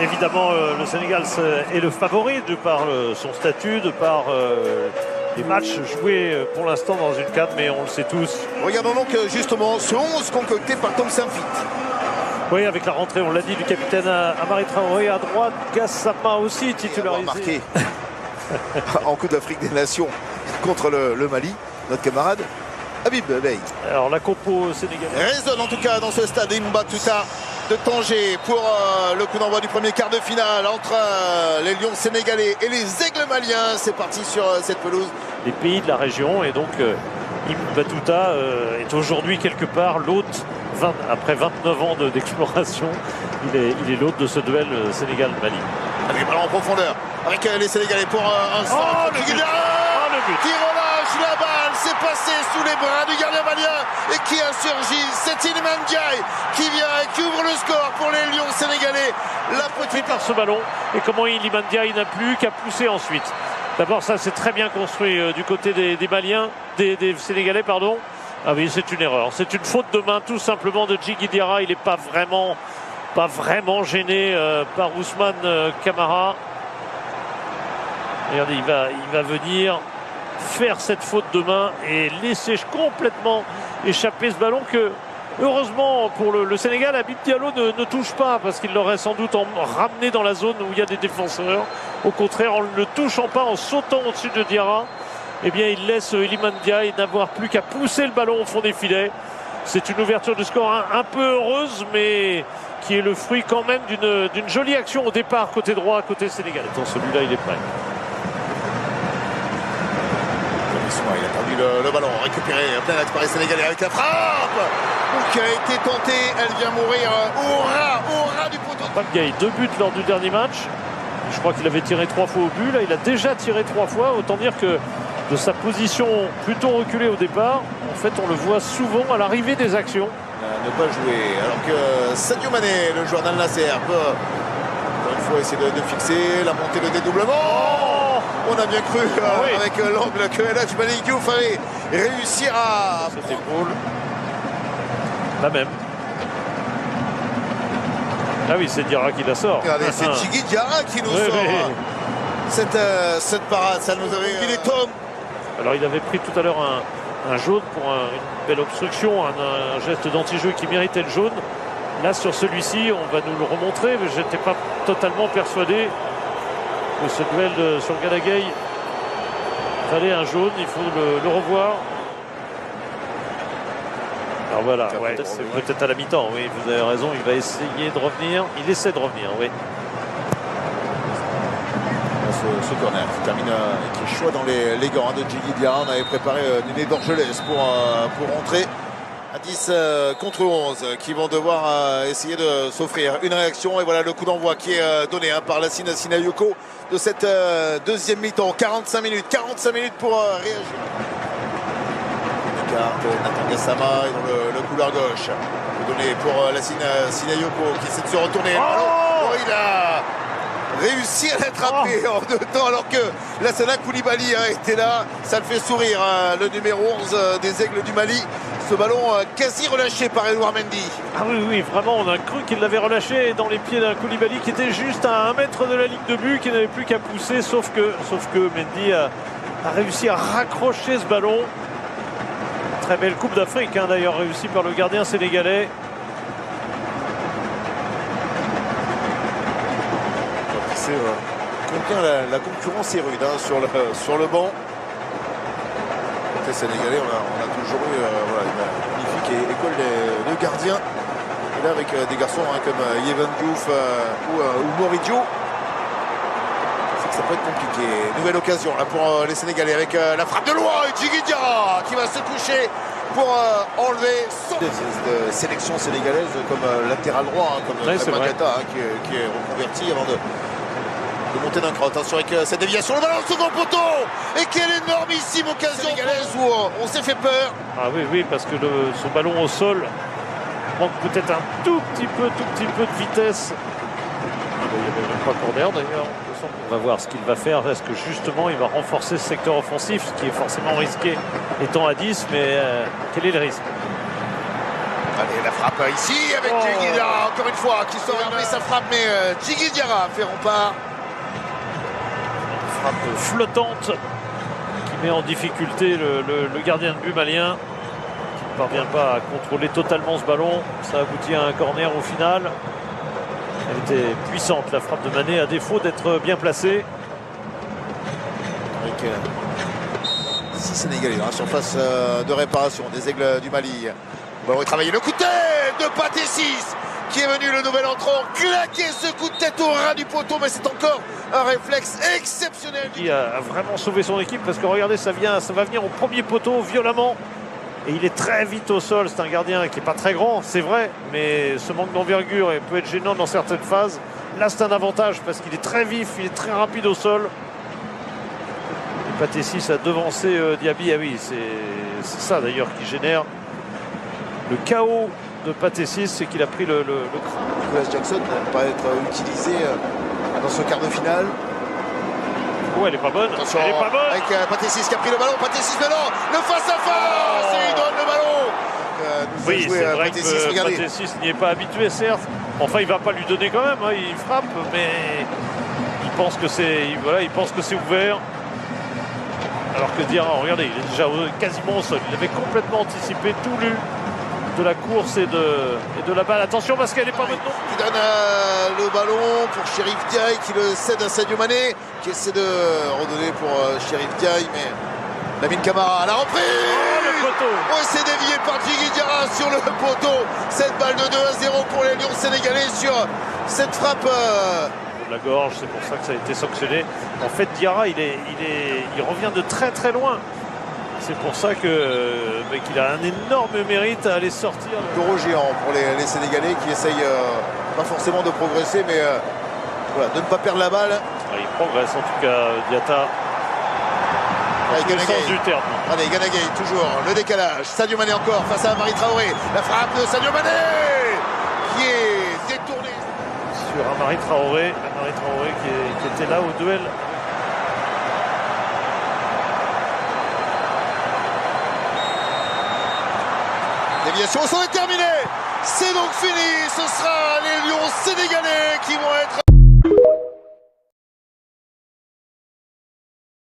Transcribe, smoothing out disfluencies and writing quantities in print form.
évidemment, le Sénégal est le favori de par son statut, de par les matchs joués pour l'instant dans une CAN, mais on le sait tous. Regardons donc justement ce 11 concocté par Tom Saint-Fit. Oui, avec la rentrée, on l'a dit, du capitaine Amari Traoré à droite, Gassama aussi titularisé. Marqué en Coupe d'Afrique des Nations contre le Mali, notre camarade Habib Beye. Alors la compo sénégalaise résonne en tout cas dans ce stade Mbatuta de Tanger pour le coup d'envoi du premier quart de finale entre les Lions sénégalais et les Aigles maliens. C'est parti sur cette pelouse. Les pays de la région, et donc Mbatuta est aujourd'hui quelque part l'hôte, après 29 ans d'exploration, il est l'hôte de ce duel Sénégal-Mali. Allez, ballon en profondeur avec les Sénégalais pour un centre. Le but. Qui relâche la balle, c'est passé sous les bras du gardien malien et qui a surgi. C'est Iliman Ndiaye qui vient et qui ouvre le score pour les Lions sénégalais. La petite par ce ballon, et comment Iliman Ndiaye n'a plus qu'à pousser ensuite. D'abord, ça c'est très bien construit du côté des Maliens, des Sénégalais, pardon. Ah oui, c'est une erreur, c'est une faute de main tout simplement de Djigui Diarra. Il n'est pas vraiment gêné par Ousmane Camara. Regardez, il va venir faire cette faute de main et laisser complètement échapper ce ballon que, heureusement pour le Sénégal, Habib Diallo ne touche pas, parce qu'il l'aurait sans doute ramené dans la zone où il y a des défenseurs. Au contraire, en ne le touchant pas, en sautant au-dessus de Diarra, eh bien, il laisse Iliman Ndiaye n'avoir plus qu'à pousser le ballon au fond des filets. C'est une ouverture de score un peu heureuse, mais qui est le fruit quand même d'une jolie action au départ, côté droit, côté sénégalais. Attends, celui-là, il est prêt. Il a perdu le ballon, récupéré plein d'axe par les Sénégalais avec la frappe qui a été tentée, elle vient mourir au ras du poteau. Pape 2 buts lors du dernier match. Je crois qu'il avait tiré 3 fois au but. Là, il a déjà tiré 3 fois. Autant dire que de sa position plutôt reculée au départ, en fait, on le voit souvent à l'arrivée des actions. Ne pas jouer. Alors que Sadio Mané, le joueur d'Al Nasser, peut encore une fois essayer de fixer la montée de dédoublement. On a bien cru avec l'angle que El Hadji Malick Diouf avait réussi à... Cette épaule. La même. Ah oui, c'est Diarra qui la sort. Regardez, c'est Djigui Diarra qui nous sort cette parade. Ça nous avait... Il est Tom. Alors il avait pris tout à l'heure un jaune pour une belle obstruction, un geste d'anti-jeu qui méritait le jaune. Là, sur celui-ci, on va nous le remontrer, mais je n'étais pas totalement persuadé que ce duel sur le Galagay fallait un jaune. Il faut le revoir. Alors voilà, ouais, c'est peut-être à la mi-temps, oui, vous avez raison, il va essayer de revenir. Il essaie de revenir, oui. Ce corner qui termine, qui est choix dans les gants de Djigui Diarra. On avait préparé Néné d'Orgelès pour rentrer à 10 contre 11 qui vont devoir essayer de s'offrir une réaction. Et voilà le coup d'envoi qui est donné par Lassine Sinayoko de cette deuxième mi-temps. 45 minutes pour réagir. Une carte, Nathan Gassama est dans le couloir gauche. Donné pour Lassine Sinayoko qui essaie de se retourner. Il a réussi à l'attraper en 2 temps, alors que Lassana Koulibaly a été là. Ça le fait sourire, le numéro 11 des Aigles du Mali. Ce ballon quasi relâché par Edouard Mendy. Ah oui, vraiment, on a cru qu'il l'avait relâché dans les pieds d'un Koulibaly qui était juste à 1 mètre de la ligne de but, qui n'avait plus qu'à pousser, sauf que Mendy a réussi à raccrocher ce ballon. Très belle Coupe d'Afrique, d'ailleurs, réussie par le gardien sénégalais. Combien la concurrence est rude sur le banc. Les Sénégalais, on a toujours eu une magnifique école de gardiens. Et là, avec des garçons comme Yvan Diouf ou Moridio, c'est que ça peut être compliqué. Nouvelle occasion là, pour les Sénégalais avec la frappe de loin et Djigui Diarra qui va se coucher pour enlever son... de sélection sénégalaise comme latéral droit, comme Magata qui est reconverti avant de monter d'un cran. Attention avec cette déviation, le ballon au second poteau. Et quelle énormissime occasion sénégalaise où on s'est fait peur. Ah oui, parce que son ballon au sol manque peut-être un tout petit peu de vitesse. Il n'y avait même pas corner d'ailleurs. On va voir ce qu'il va faire. Est-ce que justement il va renforcer ce secteur offensif, ce qui est forcément risqué étant à 10, mais quel est le risque? Allez, la frappe ici avec Djigui Diarra, encore une fois, qui sort mais sa frappe, mais Djigui Diarra fait rempart. Frappe flottante qui met en difficulté le gardien de but malien, qui ne parvient pas à contrôler totalement ce ballon. Ça aboutit à un corner au final. Elle était puissante, la frappe de Mané, à défaut d'être bien placée. Avec 6 Sénégalais dans la surface de réparation des Aigles du Mali. On va retravailler le coup de tête de Pathé 6 qui est venu, le nouvel entrant, claquer ce coup de tête au ras du poteau, mais c'est encore un réflexe exceptionnel. Il a vraiment sauvé son équipe parce que regardez, ça va venir au premier poteau violemment. Et il est très vite au sol. C'est un gardien qui n'est pas très grand, c'est vrai, mais ce manque d'envergure peut être gênant dans certaines phases. Là, c'est un avantage parce qu'il est très vif, il est très rapide au sol. Et Pathé 6 a devancé Diaby. Ah oui, c'est ça d'ailleurs qui génère le chaos de Pathé 6, c'est qu'il a pris le Nicolas Jackson ne va pas être utilisé dans ce quart de finale. Ouais, elle est pas bonne. Attention, elle est pas bonne. Avec Pathé 6 qui a pris le ballon. Pathé 6 maintenant, le face-à-face, et il donne le ballon. Oui, c'est vrai que Pathé 6 n'y est pas habitué, certes. Enfin, il va pas lui donner quand même. Hein. Il frappe, mais il pense que c'est ouvert. Alors que Diarra, regardez, il est déjà quasiment au sol. Il avait complètement anticipé, tout lu de la course et de la balle. Attention parce qu'elle n'est pas bonne non. Qui donne le ballon pour Chérif Diaye, qui le cède à Sadio Mané, qui essaie de redonner pour Chérif Diaye, mais Lamine Camara à la reprise. Le poteau. C'est dévié par Djigui Diarra sur le poteau. Cette balle de 2-0 pour les Lions sénégalais sur cette frappe. La gorge, c'est pour ça que ça a été sanctionné. En fait, Diarra, il revient de très très loin. C'est pour ça qu'il a un énorme mérite à aller sortir. Taureau géant pour les Sénégalais qui essayent pas forcément de progresser, mais voilà, de ne pas perdre la balle. Il progresse en tout cas, Diatta. Dans le sens du terme. Allez, Gana Gueye, toujours le décalage. Sadio Mané encore face à Amari Traoré. La frappe de Sadio Mané qui est détournée. Sur Amari Traoré qui était là au duel. Déviation, c'en est terminé. C'est donc fini. Ce sera les Lions sénégalais qui vont être